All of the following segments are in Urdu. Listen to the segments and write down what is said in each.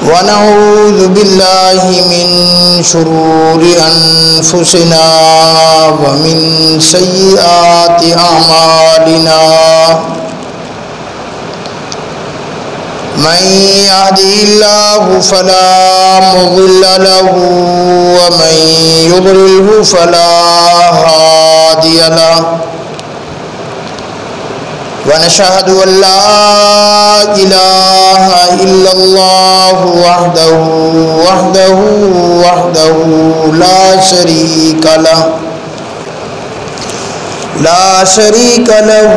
ونعوذ بالله من شرور أنفسنا ومن سيئات أعمالنا من يهده الله فلا مضل له ومن يضلله فلا هادي له ونشهد أن لا إله إلا الله وحده لا شريك له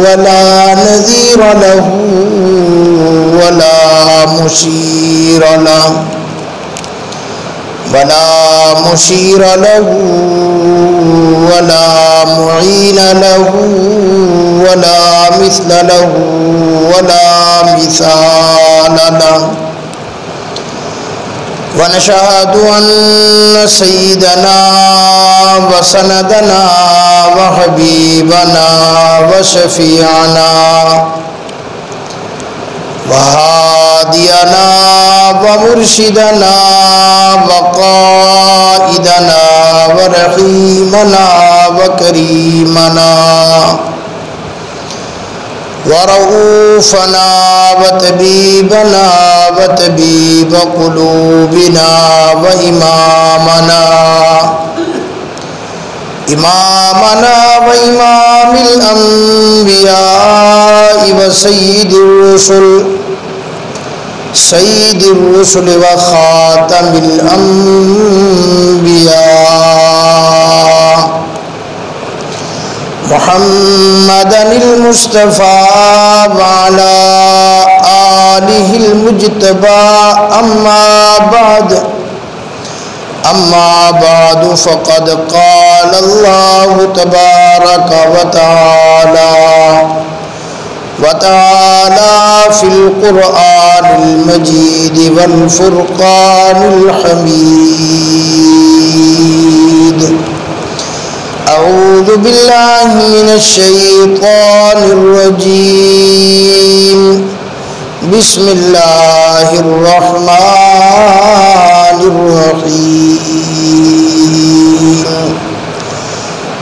ولا نظير له ولا مشير له ولا معين له ولا مثل له ولا مثال له ونشهد أن سيدنا وسندنا وحبيبنا وشفيعنا وهادينا ومرشدنا وقائدنا ورحيمنا وكريمنا ورؤوفنا وطبيبنا وطبيب قلوبنا وإمام الأنبياء وسيد الرسل وخاتم الأنبياء محمدا المصطفى وعلى آله المجتبى أما بعد فقد قال الله تبارك وتعالى في القرآن المجيد والفرقان الحميد أعوذ بالله من الشيطان الرجيم بسم الله الرحمن الرحيم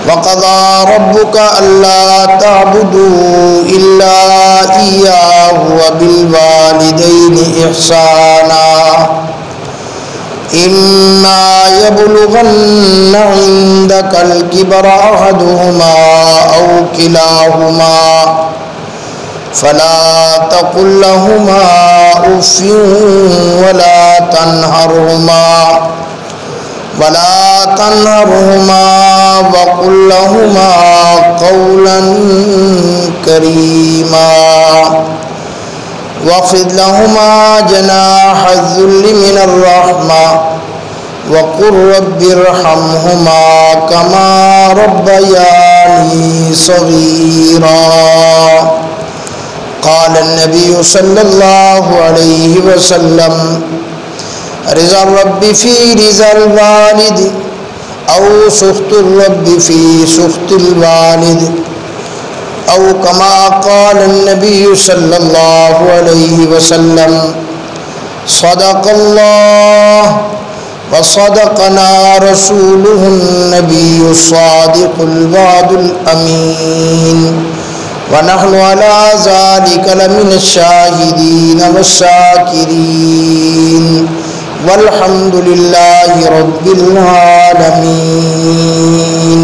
وقضى ربك ألا تعبدوا إلا إياه وبالوالدين إحسانا إما يبلغن عندك الكبر أحدهما أو كلاهما فلا تقل لهما أف ولا تنهرهما وقل لهما قولا كريما واخفض لهما جناح الذل من الرحمة وقل رب ارحمهما كما ربياني صغيرا قال النبي صلى الله عليه وسلم رضا الرب في رضا الوالد أو سخط الرب في سخط الوالد أو كما قال النبي صلى الله عليه وسلم صدق الله وصدقنا رسوله النبي الصادق الوعد الأمين ونحن على ذلك لمن الشاهدين والشاكرين والحمد لله رب العالمين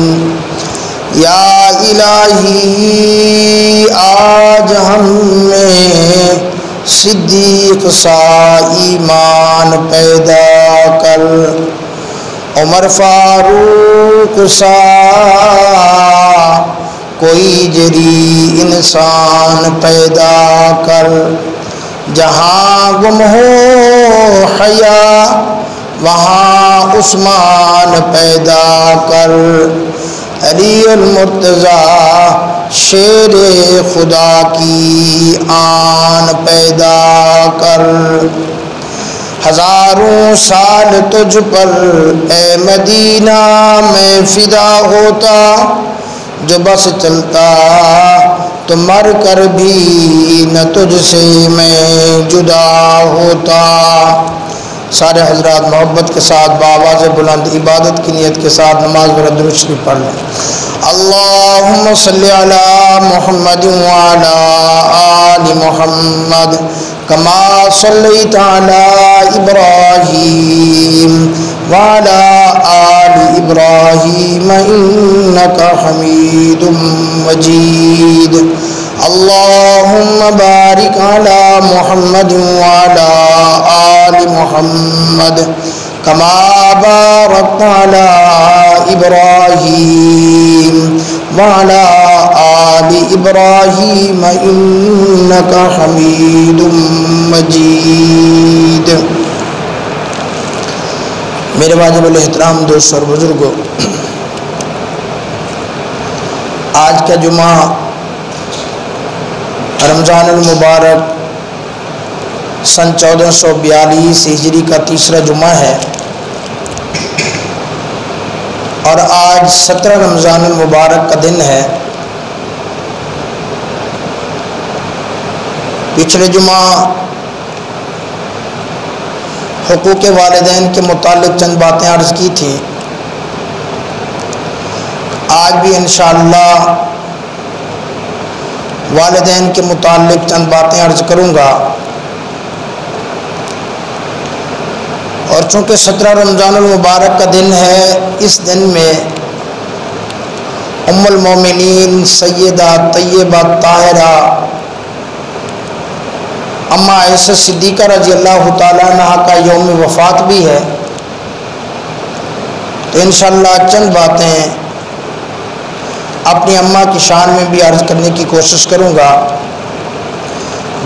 یا الہی آج ہم میں صدیق سا ایمان پیدا کر، عمر فاروق سا کوئی جری انسان پیدا کر، جہاں گم ہو حیا وہاں عثمان پیدا کر، علی المرتضیٰ شیر خدا کی آن پیدا کر، ہزاروں سال تجھ پر اے مدینہ میں فدا ہوتا، جو بس چلتا تو مر کر بھی نہ تجھ سے میں جدا ہوتا۔ سارے حضرات محبت کے ساتھ بآواز بلند عبادت کی نیت کے ساتھ نماز میں درود شریف پڑھ لیں۔ اللہم صلی علی محمد وعلی آل محمد کما صلیت علی ابراہیم وعلی آل ابراہیم انک حمید مجید۔ اللہم بارک علی محمد وعلی آل محمد کما بارکت علی ابراہیم وعلی آل ابراہیم انک حمید مجید۔ میرے واجب الاحترام دوست اور بزرگوں، آج کا جمعہ رمضان المبارک سن 1442 ہجری کا تیسرا جمعہ ہے، اور آج 17 رمضان المبارک کا دن ہے۔ پچھلے جمعہ حقوق والدین کے متعلق چند باتیں عرض کی تھیں، آج بھی انشاءاللہ والدین کے متعلق چند باتیں عرض کروں گا۔ اور چونکہ 17 رمضان المبارک کا دن ہے، اس دن میں ام المومنین سیدہ طیبہ طاہرہ اماں عائشہ صدیقہ رضی اللہ تعالیٰ عنہ کا یوم وفات بھی ہے، تو انشاءاللہ چند باتیں اپنی اماں کی شان میں بھی عرض کرنے کی کوشش کروں گا۔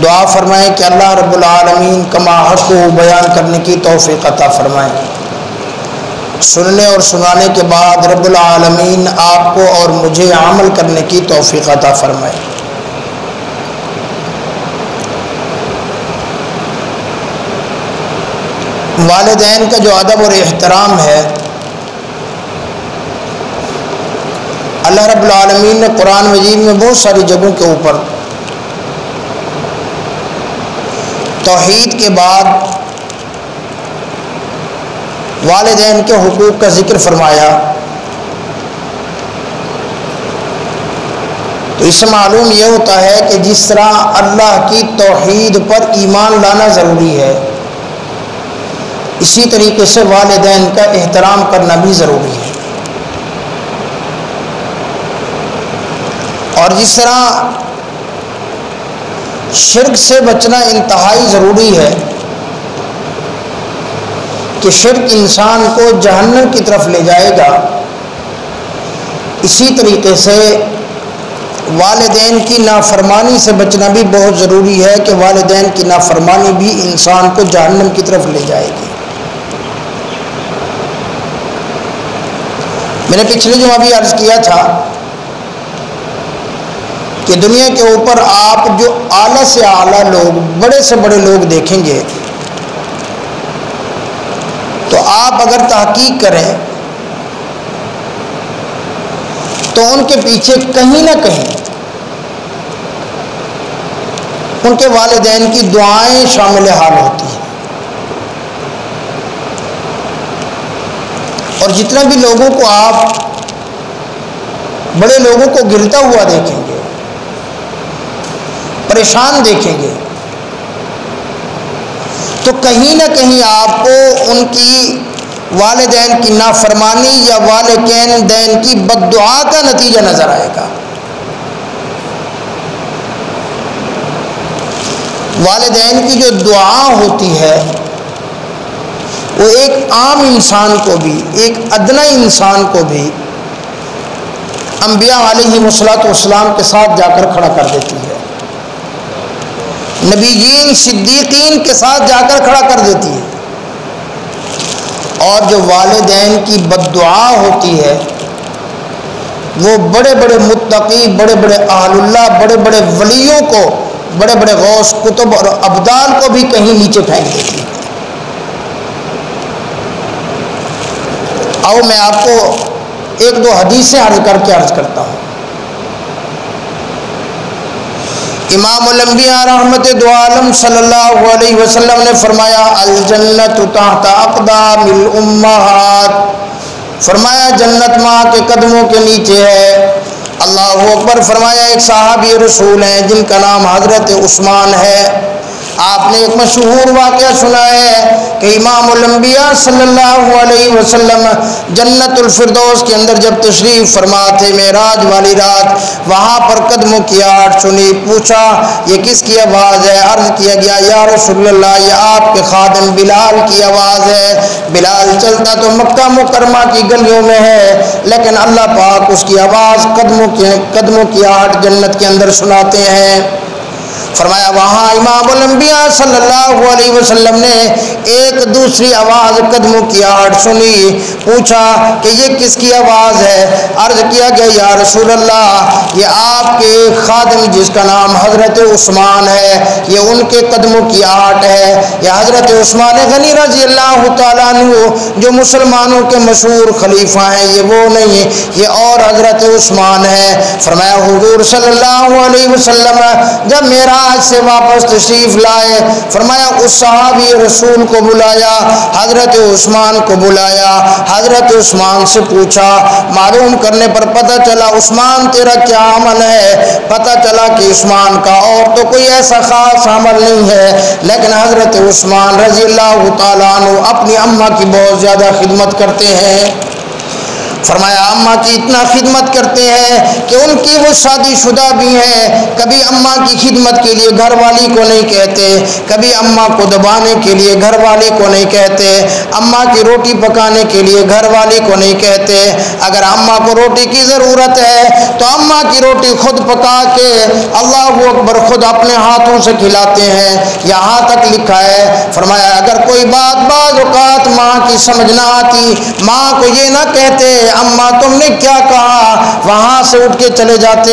دعا فرمائیں کہ اللہ رب العالمین کما حق کو بیان کرنے کی توفیق عطا فرمائیں۔ سننے اور سنانے کے بعد رب العالمین آپ کو اور مجھے عمل کرنے کی توفیق عطا فرمائیں۔ والدین کا جو ادب اور احترام ہے، اللہ رب العالمین نے قرآن مجید میں بہت ساری جگہوں کے اوپر توحید کے بعد والدین کے حقوق کا ذکر فرمایا، تو اس سے معلوم یہ ہوتا ہے کہ جس طرح اللہ کی توحید پر ایمان لانا ضروری ہے، اسی طریقے سے والدین کا احترام کرنا بھی ضروری ہے۔ اور جس طرح شرک سے بچنا انتہائی ضروری ہے کہ شرک انسان کو جہنم کی طرف لے جائے گا، اسی طریقے سے والدین کی نافرمانی سے بچنا بھی بہت ضروری ہے کہ والدین کی نافرمانی بھی انسان کو جہنم کی طرف لے جائے گی۔ میں نے پچھلے جمعہ بھی عرض کیا تھا کہ دنیا کے اوپر آپ جو اعلیٰ سے اعلیٰ لوگ، بڑے سے بڑے لوگ دیکھیں گے، تو آپ اگر تحقیق کریں تو ان کے پیچھے کہیں نہ کہیں ان کے والدین کی دعائیں شامل حال ہوتی ہیں۔ اور جتنا بھی لوگوں کو آپ بڑے لوگوں کو گرتا ہوا دیکھیں گے، پریشان دیکھیں گے، تو کہیں نہ کہیں آپ کو ان کی والدین کی نافرمانی یا والدین کی بد دعا کا نتیجہ نظر آئے گا۔ والدین کی جو دعا ہوتی ہے وہ ایک عام انسان کو بھی، ایک ادنا انسان کو بھی انبیاء علیہم السلام کے ساتھ جا کر کھڑا کر دیتی ہے، نبیین صدیقین کے ساتھ جا کر کھڑا کر دیتی ہے۔ اور جو والدین کی بد دعا ہوتی ہے وہ بڑے بڑے متقی، بڑے بڑے اہل اللہ، بڑے بڑے ولیوں کو، بڑے بڑے غوث کتب اور ابدال کو بھی کہیں نیچے پھینک دیتی ہے۔ آؤ میں آپ کو ایک دو حدیثیں عرض کر کے عرض کرتا ہوں۔ امام الانبیاء رحمت دو عالم صلی اللہ علیہ وسلم نے فرمایا الجنت تحت اقدام الامہات، فرمایا جنت ماں کے قدموں کے نیچے ہے۔ اللہ اکبر۔ فرمایا ایک صحابی رسول ہیں جن کا نام حضرت عثمان ہے۔ آپ نے ایک مشہور واقعہ سنا ہے کہ امام الانبیاء صلی اللہ علیہ وسلم جنت الفردوس کے اندر جب تشریف فرما تھے معراج والی رات، وہاں پر قدموں کی آہٹ سنی، پوچھا یہ کس کی آواز ہے؟ عرض کیا گیا یا رسول اللہ یہ آپ کے خادم بلال کی آواز ہے۔ بلال چلتا تو مکہ مکرمہ کی گلیوں میں ہے، لیکن اللہ پاک اس کی آواز قدموں کی آہٹ جنت کے اندر سناتے ہیں۔ فرمایا وہاں امام الانبیاء صلی اللہ علیہ وسلم نے ایک دوسری آواز قدموں کی آہٹ سنی، پوچھا کہ یہ کس کی آواز ہے؟ عرض کیا گیا یا رسول اللہ یہ آپ کے خادم جس کا نام حضرت عثمان ہے، یہ ان کے قدموں کی آہٹ ہے۔ یہ حضرت عثمان غنی رضی اللہ تعالیٰ عنہ جو مسلمانوں کے مشہور خلیفہ ہیں، یہ وہ نہیں، یہ اور حضرت عثمان ہے۔ فرمایا حضور صلی اللہ علیہ وسلم جب میرا آج سے واپس تشریف لائے، فرمایا اس صحابی رسول کو بلایا، حضرت عثمان کو بلایا، حضرت عثمان سے پوچھا، معلوم کرنے پر پتہ چلا عثمان تیرا کیا عمل ہے؟ پتہ چلا کہ عثمان کا اور تو کوئی ایسا خاص عمل نہیں ہے، لیکن حضرت عثمان رضی اللہ تعالیٰ عنہ اپنی اماں کی بہت زیادہ خدمت کرتے ہیں۔ فرمایا اماں کی اتنا خدمت کرتے ہیں کہ ان کی وہ شادی شدہ بھی ہیں، کبھی اماں کی خدمت کے لیے گھر والی کو نہیں کہتے، کبھی اماں کو دبانے کے لیے گھر والی کو نہیں کہتے، اماں کی روٹی پکانے کے لیے گھر والی کو نہیں کہتے۔ اگر اماں کو روٹی کی ضرورت ہے تو اماں کی روٹی خود پکا کے اللہ اکبر خود اپنے ہاتھوں سے کھلاتے ہیں، یہاں تک لکھا ہے۔ فرمایا اگر کوئی بات بعض اوقات ماں کی سمجھ نہ آتی، ماں کو یہ نہ کہتے اماں تم نے کیا کہا، وہاں سے اٹھ کے چلے جاتے،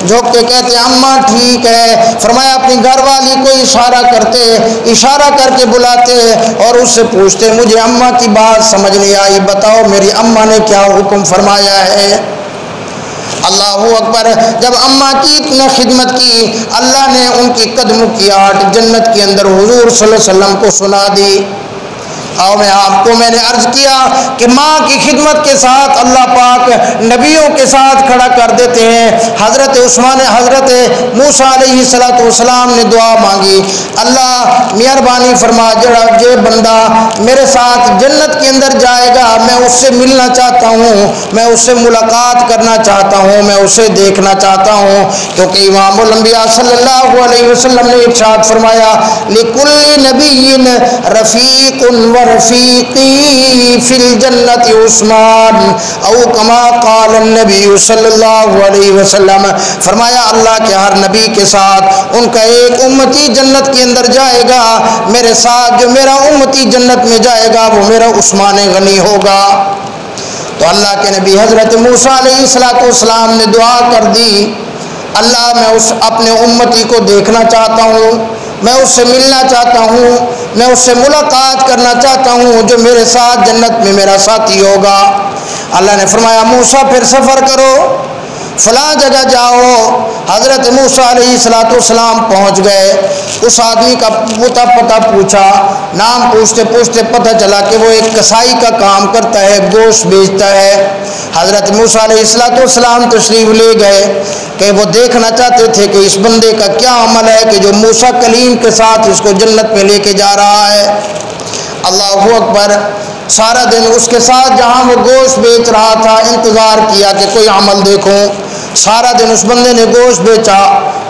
جھوک کے کہتے اماں ٹھیک ہے۔ فرمایا اپنی گھر والی کو اشارہ کرتے، اشارہ کر کے بلاتے اور اس سے پوچھتے مجھے اماں کی بات سمجھ نہیں آئی، بتاؤ میری اماں نے کیا حکم فرمایا ہے۔ اللہ اکبر۔ جب اماں کی اتنا خدمت کی، اللہ نے ان کی قدموں کی آہٹ جنت کے اندر حضور صلی اللہ علیہ وسلم کو سنا دی۔ اور میں نے عرض کیا کہ ماں کی خدمت کے ساتھ اللہ پاک نبیوں کے ساتھ کھڑا کر دیتے ہیں۔ حضرت موسیٰ علیہ السلام نے دعا مانگی، اللہ مہربانی فرما جو بندہ میرے ساتھ جنت کے اندر جائے گا میں اس سے ملنا چاہتا ہوں، میں اس سے ملاقات کرنا چاہتا ہوں، میں اسے دیکھنا چاہتا ہوں، کیونکہ امام الانبیاء صلی اللہ علیہ وسلم نے ارشاد فرمایا لِكُلِّ نَبِيٍّ رَفِيقٌ رفیقی فی الجنت عثمان او کما قال النبی صلی اللہ علیہ وسلم۔ فرمایا اللہ کے ہر نبی کے ساتھ ان کا ایک امتی جنت کے اندر جائے گا، میرے ساتھ جو میرا امتی جنت میں جائے گا وہ میرا عثمان غنی ہوگا۔ تو اللہ کے نبی حضرت موسیٰ علیہ السلام نے دعا کر دی، اللہ میں اپنے امتی کو دیکھنا چاہتا ہوں، میں اس سے ملنا چاہتا ہوں، میں اس سے ملاقات کرنا چاہتا ہوں جو میرے ساتھ جنت میں میرا ساتھی ہوگا۔ اللہ نے فرمایا موسیٰ پھر سفر کرو، فلاں جگہ جاؤ۔ حضرت موسیٰ علیہ السلام پہنچ گئے، اس آدمی کا پتہ پوچھا، نام پوچھتے پوچھتے پتہ چلا کہ وہ ایک کسائی کا کام کرتا ہے، گوشت بیچتا ہے۔ حضرت موسیٰ علیہ السلام تشریف لے گئے کہ وہ دیکھنا چاہتے تھے کہ اس بندے کا کیا عمل ہے کہ جو موسیٰ کلیم کے ساتھ اس کو جنت میں لے کے جا رہا ہے۔ اللہ اکبر۔ سارا دن اس کے ساتھ جہاں وہ گوشت بیچ رہا تھا انتظار کیا کہ کوئی عمل دیکھوں، سارا دن اس بندے نے گوشت بیچا،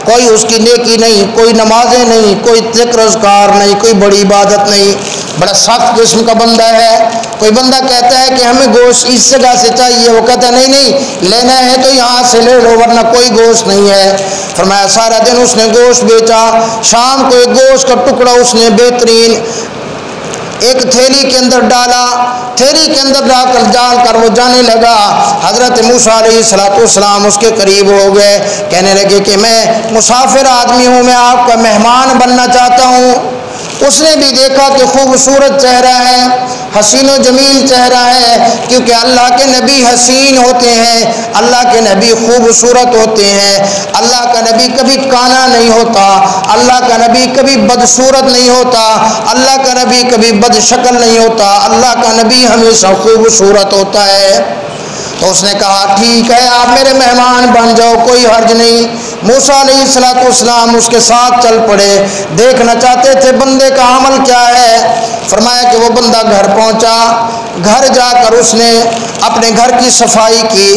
کوئی اس کی نیکی نہیں، کوئی نمازیں نہیں، کوئی ذکر اذکار نہیں، کوئی بڑی عبادت نہیں، بڑا سخت قسم کا بندہ ہے۔ کوئی بندہ کہتا ہے کہ ہمیں گوشت اس جگہ سے چاہیے، وہ کہتا ہے نہیں نہیں لینا ہے تو یہاں سے لے لو ورنہ کوئی گوشت نہیں ہے۔ فرمایا سارا دن اس نے گوشت بیچا، شام کو ایک گوشت کا ٹکڑا اس نے بہترین ایک تھیلی کے اندر ڈالا، تھیلی کے اندر ڈال کر وہ جانے لگا۔ حضرت موسیٰ علیہ السلام اس کے قریب ہو گئے، کہنے لگے کہ میں مسافر آدمی ہوں، میں آپ کا مہمان بننا چاہتا ہوں۔ اس نے بھی دیکھا کہ خوبصورت چہرہ ہے، حسین و جمیل چہرہ ہے، کیونکہ اللہ کے نبی حسین ہوتے ہیں، اللہ کے نبی خوبصورت ہوتے ہیں، اللہ کا نبی کبھی کانا نہیں ہوتا، اللہ کا نبی کبھی بدصورت نہیں ہوتا، اللہ کا نبی کبھی بد شکل نہیں ہوتا، اللہ کا نبی ہمیشہ خوبصورت ہوتا ہے۔ تو اس نے کہا ٹھیک ہے آپ میرے مہمان بن جاؤ، کوئی حرج نہیں۔ موسیٰ علیہ السلام اس کے ساتھ چل پڑے، دیکھنا چاہتے تھے بندے کا عمل کیا ہے۔ فرمایا کہ وہ بندہ گھر پہنچا، گھر جا کر اس نے اپنے گھر کی صفائی کی،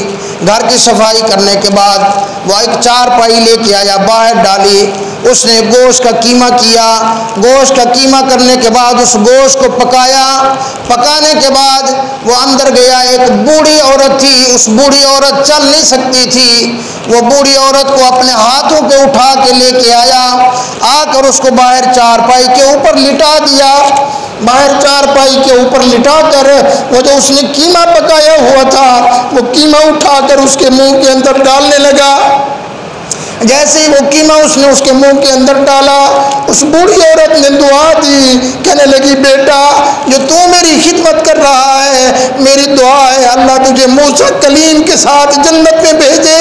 گھر کی صفائی کرنے کے بعد وہ ایک چارپائی لے کے آیا، باہر ڈالی، اس نے گوشت کا قیمہ کیا، گوشت کا قیمہ کرنے کے بعد اس گوشت کو پکایا، پکانے کے بعد وہ اندر گیا، ایک بوڑھی عورت تھی، اس بوڑھی عورت چل نہیں سکتی تھی، وہ بوڑھی عورت کو اپنے ہاتھوں پہ اٹھا کے لے کے آیا، آ کر اس کو باہر چارپائی کے اوپر لٹا دیا، باہر چارپائی کے اوپر لٹا کر وہ جو اس نے قیمہ پکایا ہوا تھا وہ قیمہ اٹھا کر اس کے منہ کے اندر ڈالنے لگا۔ جیسے ہی وہ قیمہ اس نے اس کے منہ کے اندر ڈالا، اس بوڑھی عورت نے دعا دی، کہنے لگی بیٹا جو تو میری خدمت کر رہا ہے، میری دعا ہے اللہ تجھے موسیٰ کلیم کے ساتھ جنت میں بھیجے۔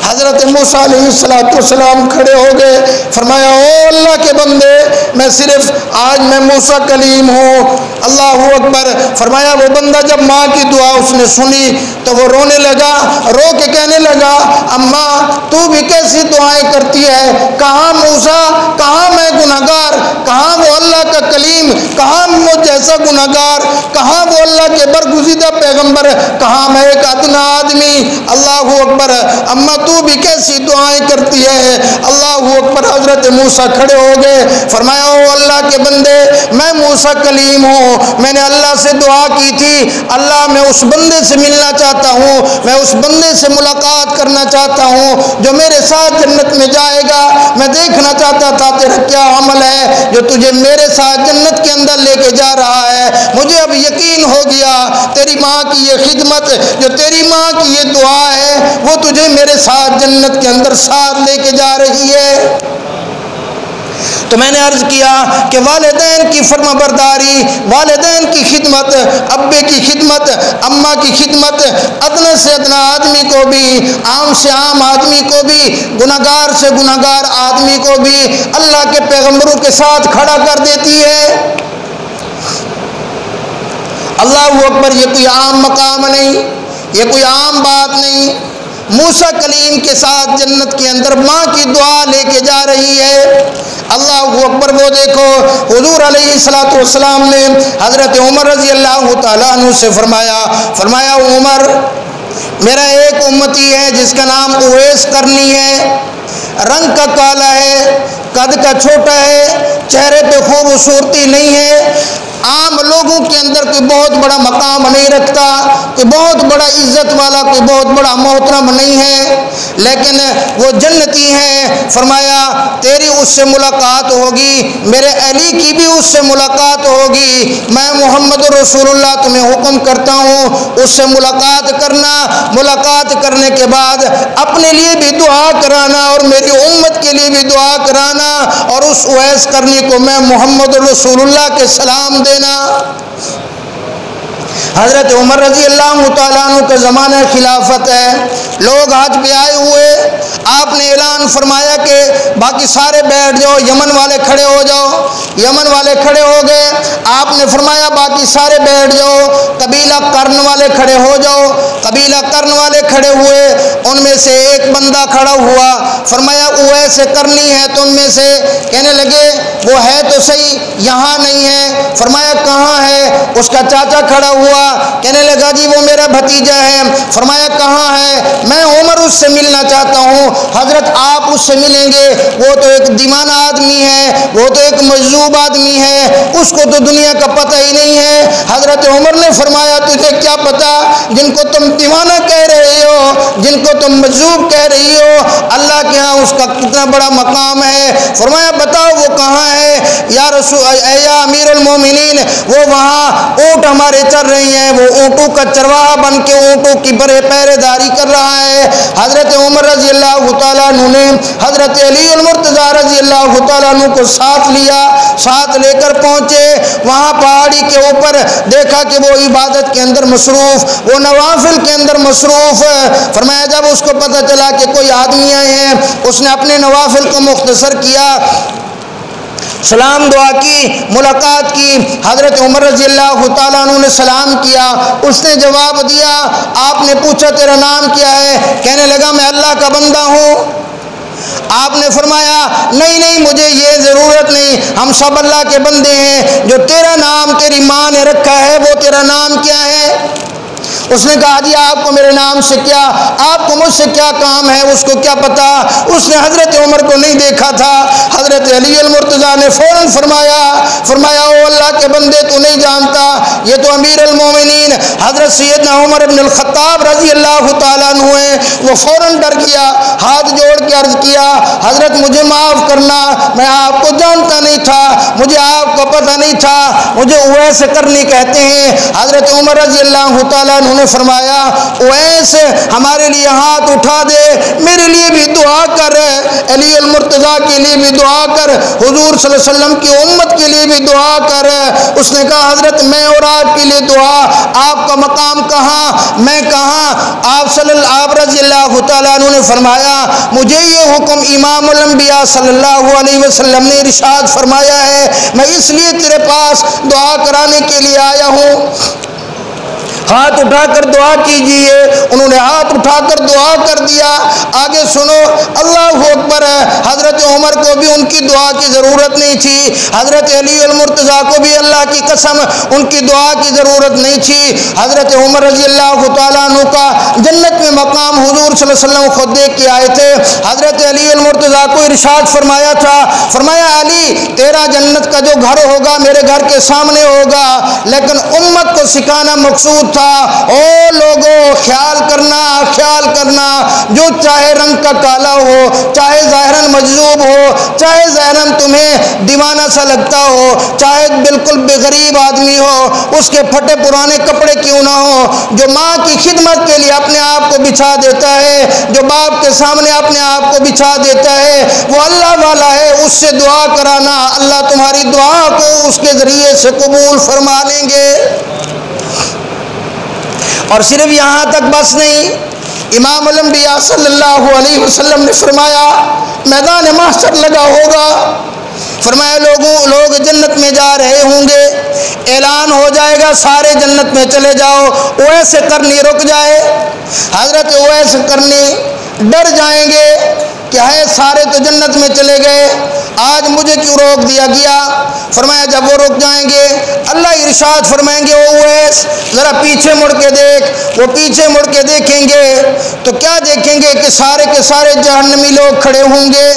حضرت موسیٰ علیہ السلام کھڑے ہو گئے، فرمایا او اللہ کے بندے، میں صرف آج میں موسیٰ کلیم ہوں، اللہ اکبر۔ فرمایا وہ بندہ جب ماں کی دعا اس نے سنی تو وہ رونے لگا، رو کے کہنے لگا اماں تو بھی کیسی دعائیں کرتی ہے، کہاں موسیٰ، کہاں میں گناہگار، کہاں وہ اللہ کا کلیم، کہاں مجھ جیسا گناہگار، کہاں وہ اللہ کے برگزیدہ پیغمبر، کہاں میں ایک ادنا آدمی، اللہ اکبر، اماں تو بھی کیسی دعائیں کرتی ہے، اللہ اکبر۔ حضرت موسیٰ کھڑے ہو گئے، فرمایا او اللہ کے بندے میں موسیٰ کلیم ہوں، میں نے اللہ سے دعا کی تھی، اللہ میں اس بندے سے ملنا چاہتا ہوں، میں اس بندے سے ملاقات کرنا چاہتا ہوں جو میرے ساتھ جنت میں جائے گا، میں دیکھنا چاہتا تھا تیرا کیا عمل ہے جو تجھے میرے ساتھ جنت کے اندر لے کے جا رہا ہے، مجھے اب یقین ہو گیا تیری ماں کی یہ خدمت، جو تیری ماں کی یہ دعا ہے وہ تجھے میرے ساتھ جنت کے اندر ساتھ لے کے جا رہی ہے۔ تو میں نے عرض کیا کہ والدین کی فرما برداری، والدین کی خدمت، ابے کی خدمت، اماں کی خدمت، ادنا سے ادنا آدمی کو بھی، عام سے عام آدمی کو بھی، گناہگار سے گناہگار آدمی کو بھی اللہ کے پیغمبروں کے ساتھ کھڑا کر دیتی ہے۔ اللہ اکبر، یہ کوئی عام مقام نہیں، یہ کوئی عام بات نہیں، موسیٰ کلیم کے ساتھ جنت کے اندر ماں کی دعا لے کے جا رہی ہے۔ اللہ اکبر۔ وہ دیکھو حضور علیہ السلام نے حضرت عمر رضی اللہ تعالیٰ عنہ سے فرمایا عمر میرا ایک امتی ہے جس کا نام اویس کرنی ہے، رنگ کا کالا ہے، قد کا چھوٹا ہے، چہرے پہ خوبصورتی نہیں ہے، عام لوگوں کے اندر کوئی بہت بڑا مقام نہیں رکھتا، کوئی بہت بڑا عزت والا، کوئی بہت بڑا محترم نہیں ہے، لیکن وہ جنتی ہیں۔ فرمایا تیری اس سے ملاقات ہوگی، میرے علی کی بھی اس سے ملاقات ہوگی، میں محمد رسول اللہ تمہیں حکم کرتا ہوں اس سے ملاقات کرنا، ملاقات کرنے کے بعد اپنے لیے بھی دعا کرانا اور میری امت کے لیے بھی دعا کرانا، اور اس اویس کرنی کو میں محمد رسول اللہ کے سلام دینا۔ حضرت عمر رضی اللہ تعالیٰ عنہ کا زمانہ خلافت ہے، لوگ حج پہ آئے ہوئے، آپ نے اعلان فرمایا کہ باقی سارے بیٹھ جاؤ، یمن والے کھڑے ہو جاؤ، یمن والے کھڑے ہو گئے، آپ نے فرمایا باقی سارے بیٹھ جاؤ، قبیلہ قرن والے کھڑے ہو جاؤ، قبیلہ قرن والے کھڑے ہوئے، ان میں سے ایک بندہ کھڑا ہوا، فرمایا اویس کرنی ہے تم میں سے؟ کہنے لگے وہ ہے تو صحیح، یہاں نہیں ہے۔ فرمایا کہاں ہے؟ اس کا چاچا کھڑا ہوا، کہنے لگا جی وہ میرا بھتیجا ہے۔ فرمایا کہاں ہے؟ میں عمر اس سے ملنا چاہتا ہوں۔ حضرت آپ اس سے ملیں گے، وہ تو ایک دیوانہ آدمی ہے، وہ تو ایک مجذوب آدمی ہے، اس کو تو دنیا کا پتہ ہی نہیں ہے۔ حضرت عمر نے فرمایا تجھے کیا پتہ، جن کو تم دیوانہ کہہ رہے ہو، جن کو تم مجذوب کہہ رہی ہو، اللہ کے ہاں اس کا کتنا بڑا مقام ہے۔ فرمایا بتاؤ وہ کہاں ہے؟ یا یا امیر المومنین، وہ وہاں اونٹ ہمارے چر رہی ہیں، وہ اونٹوں کا چرواہا بن کے اونٹوں کی پہرے داری کر رہا ہے۔ حضرت عمر رضی اللہ تعالیٰ عنہ نے حضرت علی المرتضیٰ رضی اللہ تعالیٰ عنہ کو ساتھ لیا، ساتھ لے کر پہنچے وہاں پہاڑی کے اوپر، دیکھا کہ وہ عبادت کے اندر مصروف، وہ نوافل کے اندر مصروف۔ فرمایا جب اس کو پتہ چلا کہ کوئی آدمی آئے ہیں، اس نے اپنے نوافل کو مختصر کیا، سلام دعا کی، ملاقات کی۔ حضرت عمر رضی اللہ تعالیٰ عنہ نے سلام کیا، اس نے جواب دیا۔ آپ نے پوچھا تیرا نام کیا ہے؟ کہنے لگا میں اللہ کا بندہ ہوں۔ آپ نے فرمایا نہیں مجھے یہ ضرورت نہیں، ہم سب اللہ کے بندے ہیں، جو تیرا نام تیری ماں نے رکھا ہے وہ تیرا نام کیا ہے؟ اس نے کہا جی آپ کو میرے نام سے کیا، آپ کو مجھ سے کیا کام ہے، اس کو کیا پتا۔ اس نے حضرت عمر کو نہیں دیکھا تھا۔ حضرت علی المرتضیٰ نے فوراً فرمایا او اللہ کے بندے تو نہیں جانتا، یہ تو امیر المومنین حضرت سیدنا عمر بن الخطاب رضی اللہ تعالیٰ عنہ ہیں۔ وہ فوراً ڈر گیا، ہاتھ جوڑ کے عرض کیا حضرت مجھے معاف کرنا، میں آپ کو جانتا نہیں تھا، مجھے آپ کو پتہ نہیں تھا، مجھے اویس کرنی کہتے ہیں۔ حضرت عمر رضی اللہ تعالیٰ عنہ نے فرمایا اویس ہمارے لیے ہاتھ اٹھا دے، میرے لیے بھی دعا کر، علی المرتضیٰ کے لیے بھی دعا کر، حضور صلی اللہ علیہ وسلم کی امت کے لیے بھی دعا کر۔ اس نے کہا حضرت میں اور آپ کے لیے دعا، آپ کا مقام کہاں، میں کہاں؟ آپ رضی اللہ تعالیٰ عنہ نے فرمایا مجھے یہ حکم امام الانبیاء صلی اللہ علیہ وسلم نے ارشاد فرمایا ہے، میں اس لیے تیرے پاس دعا کرانے کے لیے آیا ہوں، ہاتھ اٹھا کر دعا کیجئے۔ انہوں نے ہاتھ اٹھا کر دعا کر دیا۔ آگے سنو، اللہ اکبر۔ حضرت عمر کو بھی ان کی دعا کی ضرورت نہیں تھی، حضرت علی المرتضیٰ کو بھی اللہ کی قسم ان کی دعا کی ضرورت نہیں تھی۔ حضرت عمر رضی اللہ تعالیٰ عنہ کا جنت میں مقام حضور صلی اللہ علیہ وسلم خود دیکھ کے آئے تھے۔ حضرت علی المرتضیٰ کو ارشاد فرمایا تھا، فرمایا علی تیرا جنت کا جو گھر ہوگا میرے گھر کے سامنے ہوگا، لیکن امت کو سکھانا مقصود تھا۔ او لوگوں خیال کرنا، جو چاہے رنگ کا کالا ہو، چاہے ظاہراً مجذوب ہو، چاہے ظاہراً تمہیں دیوانہ سا لگتا ہو، چاہے بالکل بے غریب آدمی ہو، اس کے پھٹے پرانے کپڑے کیوں نہ ہو، جو ماں کی خدمت کے لیے اپنے آپ کو بچھا دیتا ہے، جو باپ کے سامنے اپنے آپ کو بچھا دیتا ہے، وہ اللہ والا ہے، اس سے دعا کرانا، اللہ تمہاری دعا کو اس کے ذریعے سے قبول فرما لیں گے۔ اور صرف یہاں تک بس نہیں، امام الانبیاء صلی اللہ علیہ وسلم نے فرمایا میدان محشر لگا ہوگا، فرمایا لوگ جنت میں جا رہے ہوں گے، اعلان ہو جائے گا سارے جنت میں چلے جاؤ، اویس قرنی رک جائے، حضرت اویس قرنی ڈر جائیں گے کہ ہے سارے تو جنت میں چلے گئے، آج مجھے کیوں روک دیا گیا؟ فرمایا جب وہ رک جائیں گے اللہ ارشاد فرمائیں گے او اویس ذرا پیچھے مڑ کے دیکھ۔ وہ پیچھے مڑ کے دیکھیں گے تو کیا دیکھیں گے کہ سارے کے سارے جہنمی لوگ کھڑے ہوں گے۔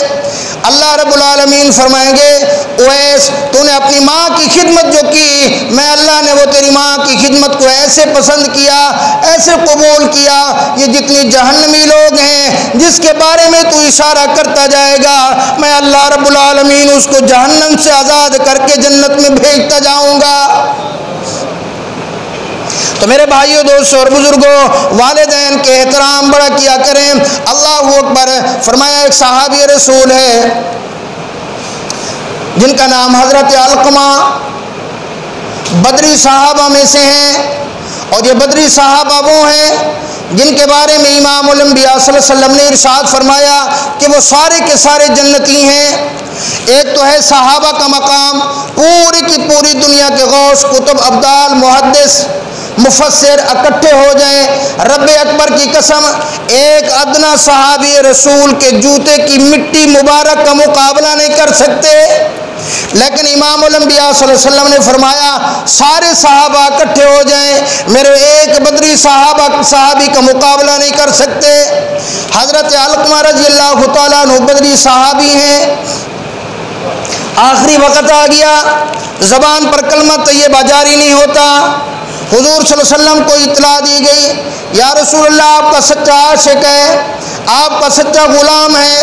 اللہ رب العالمین فرمائیں گے اویس تو نے اپنی ماں کی خدمت جو کی، میں اللہ نے وہ تیری ماں کی خدمت کو ایسے پسند کیا، ایسے قبول کیا، یہ جتنی جہنمی لوگ ہیں جس کے بارے میں تو اشارہ کرتا جائے گا، میں اللہ رب العالمین اس کو جہنم سے آزاد کر کے جنت میں بھیجتا جاؤں گا۔ تو میرے بھائیوں دوستوں اور بزرگوں، والدین کے احترام بڑا کیا کریں۔ اللہ اکبر۔ فرمایا ایک صحابی رسول ہے جن کا نام حضرت علقمہ بدری صحابہ میں سے ہیں، اور یہ بدری صحابہ وہ ہیں جن کے بارے میں امام الانبیاء صلی اللہ علیہ وسلم نے ارشاد فرمایا کہ وہ سارے کے سارے جنتی ہیں۔ ایک تو ہے صحابہ کا مقام، پوری کی پوری دنیا کے غوث، کتب، ابدال، محدث، مفسر اکٹھے ہو جائیں، رب اکبر کی قسم ایک ادنا صحابی رسول کے جوتے کی مٹی مبارک کا مقابلہ نہیں کر سکتے، لیکن امام الانبیاء صلی اللہ علیہ وسلم نے فرمایا سارے صحابہ اکٹھے ہو جائیں، میرے ایک بدری صحابی کا مقابلہ نہیں کر سکتے۔ حضرت علقمہ رضی اللہ تعالیٰ عنہ بدری صحابی ہیں۔ آخری وقت آ گیا، زبان پر کلمہ طیبہ جاری نہیں ہوتا۔ حضور صلی اللہ علیہ وسلم کو اطلاع دی گئی یا رسول اللہ آپ کا سچا عاشق ہے، آپ کا سچا غلام ہے،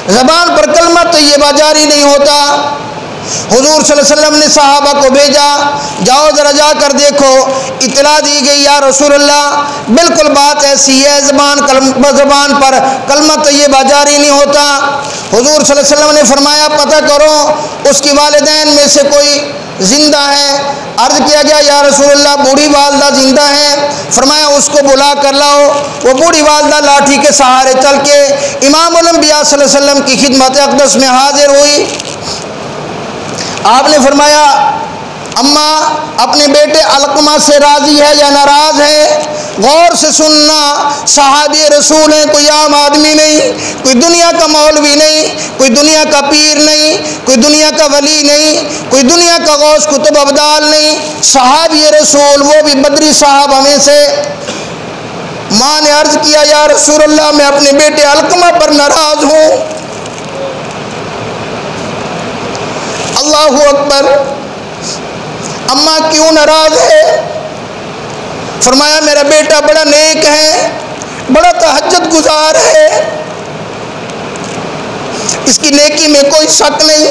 زبان پر کلمہ طیبہ جاری نہیں ہوتا۔ حضور صلی اللہ علیہ وسلم نے صحابہ کو بھیجا، جاؤ ذرا جا کر دیکھو۔ اطلاع دی گئی یا رسول اللہ بالکل بات ایسی ہے، زبان پر کلمہ طیبہ جاری نہیں ہوتا۔ حضور صلی اللہ علیہ وسلم نے فرمایا پتہ کرو اس کی والدین میں سے کوئی زندہ ہے۔ عرض کیا گیا یا رسول اللہ بوڑھی والدہ زندہ ہے؟ فرمایا اس کو بلا کر لاؤ۔ وہ بوڑھی والدہ لاٹھی کے سہارے چل کے امام الانبیاء صلی اللہ علیہ وسلم کی خدمت اقدس میں حاضر ہوئی۔ آپ نے فرمایا اماں اپنے بیٹے علقمہ سے راضی ہے یا ناراض ہے؟ غور سے سننا، صحابی رسول ہیں، کوئی عام آدمی نہیں، کوئی دنیا کا مولوی نہیں، کوئی دنیا کا پیر نہیں، کوئی دنیا کا ولی نہیں، کوئی دنیا کا غوث قطب ابدال نہیں، صحابی رسول، وہ بھی بدری صحابہ میں سے۔ ماں نے عرض کیا یا رسول اللہ میں اپنے بیٹے علقمہ پر ناراض ہوں۔ اللہ اکبر، اماں کیوں ناراض ہے؟ فرمایا میرا بیٹا بڑا نیک ہے، بڑا تہجد گزار ہے، اس کی نیکی میں کوئی شک نہیں،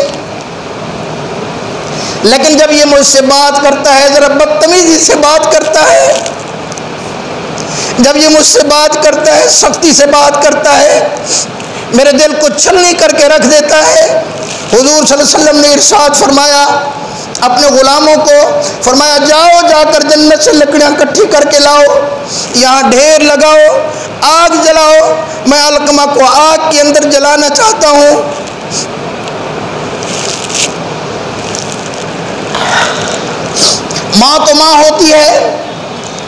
لیکن جب یہ مجھ سے بات کرتا ہے ذرا بدتمیزی سے بات کرتا ہے، جب یہ مجھ سے بات کرتا ہے سختی سے بات کرتا ہے، میرے دل کو چھلنی کر کے رکھ دیتا ہے۔ حضور صلی اللہ علیہ وسلم نے ارشاد فرمایا اپنے غلاموں کو، فرمایا جاؤ جا کر جنت سے لکڑیاں اکٹھی کر کے لاؤ، یہاں ڈھیر لگاؤ، آگ جلاؤ، میں علقمہ کو آگ کے اندر جلانا چاہتا ہوں۔ ماں تو ماں ہوتی ہے،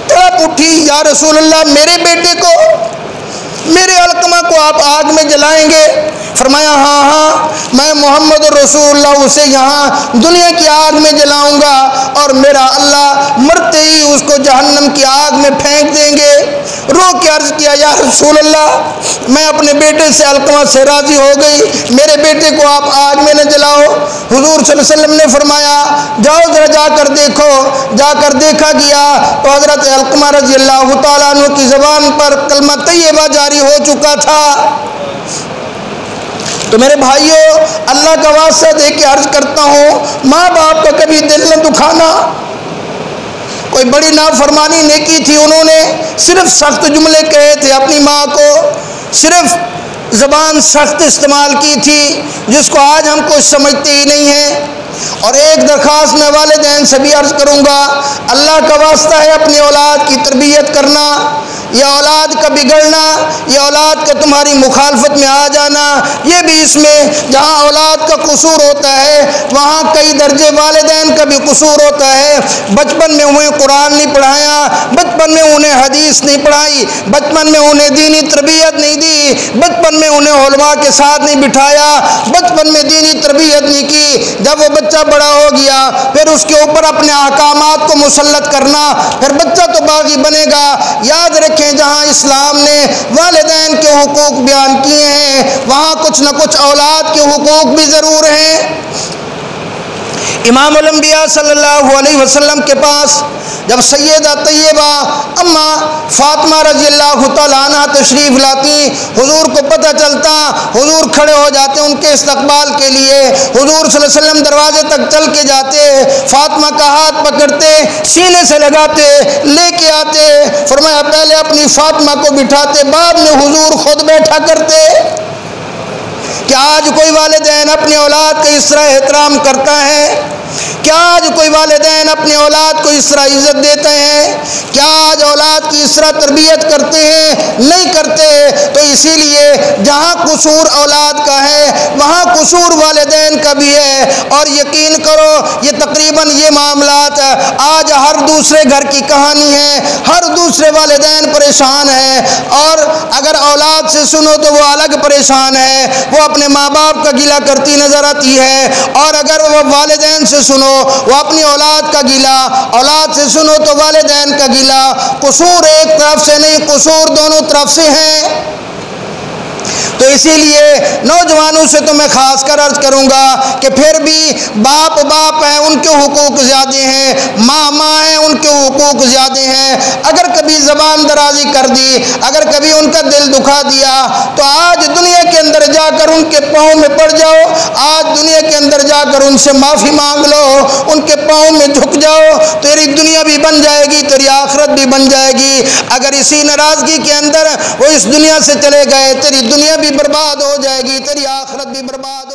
تڑپ اٹھی یا رسول اللہ میرے بیٹے کو، میرے علقمہ کو آپ آگ میں جلائیں گے؟ فرمایا ہاں ہاں میں محمد رسول اللہ اسے یہاں دنیا کی آگ میں جلاؤں گا اور میرا اللہ مرتے ہی اس کو جہنم کی آگ میں پھینک دیں گے۔ رو کے عرض کیا یا رسول اللہ میں اپنے بیٹے سے علقمہ سے راضی ہو گئی، میرے بیٹے کو آپ آگ میں نہ جلاؤ۔ حضور صلی اللہ علیہ وسلم نے فرمایا جاؤ ذرا جا کر دیکھو۔ جا کر دیکھا گیا تو حضرت علقمہ رضی اللہ تعالیٰ عنہ کی زبان پر کلمہ طیبہ جاری ہو چکا تھا۔ تو میرے بھائیوں اللہ کا واسطہ دے کے عرض کرتا ہوں، ماں باپ کا کبھی دل نہ دکھانا۔ کوئی بڑی نافرمانی نہیں کی تھی انہوں نے، صرف سخت جملے کہے تھے اپنی ماں کو، صرف زبان سخت استعمال کی تھی جس کو آج ہم کچھ سمجھتے ہی نہیں ہیں۔ اور ایک درخواست میں والدین سے بھی عرض کروں گا، اللہ کا واسطہ ہے اپنی اولاد کی تربیت کرنا، یہ اولاد کا بگڑنا، یہ اولاد کا تمہاری مخالفت میں آ جانا، یہ بھی اس میں جہاں اولاد کا قصور ہوتا ہے وہاں کئی درجے والدین کا بھی قصور ہوتا ہے۔ بچپن میں انہیں قرآن نہیں پڑھایا، بچپن میں انہیں حدیث نہیں پڑھائی، بچپن میں انہیں دینی تربیت نہیں دی، بچپن میں انہیں علماء کے ساتھ نہیں بٹھایا، بچپن میں دینی تربیت نہیں کی۔ جب وہ بچہ بڑا ہو گیا پھر اس کے اوپر اپنے احکامات کو مسلط کرنا، پھر بچہ تو باغی بنے گا۔ یاد رکھیں جہاں اسلام نے والدین کے حقوق بیان کیے ہیں وہاں کچھ نہ کچھ اولاد کے حقوق بھی ضرور ہیں۔ امام الانبیاء صلی اللہ علیہ وسلم کے پاس جب سیدہ طیبہ اماں فاطمہ رضی اللہ تعالیٰ عنہ تشریف لاتی، حضور کو پتہ چلتا، حضور کھڑے ہو جاتے ان کے استقبال کے لیے، حضور صلی اللہ علیہ وسلم دروازے تک چل کے جاتے، فاطمہ کا ہاتھ پکڑتے، سینے سے لگاتے، لے کے آتے، فرمایا پہلے اپنی فاطمہ کو بٹھاتے، بعد میں حضور خود بیٹھا کرتے۔ کیا آج کوئی والدین اپنی اولاد کا اس طرح احترام کرتا ہے؟ کیا آج کوئی والدین اپنی اولاد کو اس طرح عزت دیتے ہیں؟ کیا آج اولاد کی اس طرح تربیت کرتے ہیں؟ نہیں کرتے۔ تو اسی لیے جہاں قصور اولاد کا ہے وہاں قصور والدین کا بھی ہے، اور یقین کرو یہ تقریباً یہ معاملات آج ہر دوسرے گھر کی کہانی ہے، ہر دوسرے والدین پریشان ہیں، اور اگر اولاد سے سنو تو وہ الگ پریشان ہے، وہ اپنے ماں باپ کا گلہ کرتی نظر آتی ہے، اور اگر وہ والدین سے سنو وہ اپنی اولاد کا گلہ، اولاد سے سنو تو والدین کا گلہ۔ قصور ایک طرف سے نہیں، قصور دونوں طرف سے ہیں۔ تو اسی لیے نوجوانوں سے تو میں خاص کر عرض کروں گا کہ پھر بھی باپ باپ ہیں، ان کے حقوق زیادہ ہیں، ماں ماں ہیں، ان کے حقوق زیادہ ہیں۔ اگر کبھی زبان درازی کر دی، اگر کبھی ان کا دل دکھا دیا، تو آج دنیا کے اندر جا کر ان کے پاؤں میں پڑ جاؤ، آج دنیا کے اندر جا کر ان سے معافی مانگ لو، ان کے پاؤں میں جھک جاؤ، تیری دنیا بھی بن جائے گی، تیری آخرت بھی بن جائے گی۔ اگر اسی ناراضگی کے اندر وہ اس دنیا سے چلے گئے، تیری دنیا بھی برباد ہو جائے گی، تیری آخرت بھی برباد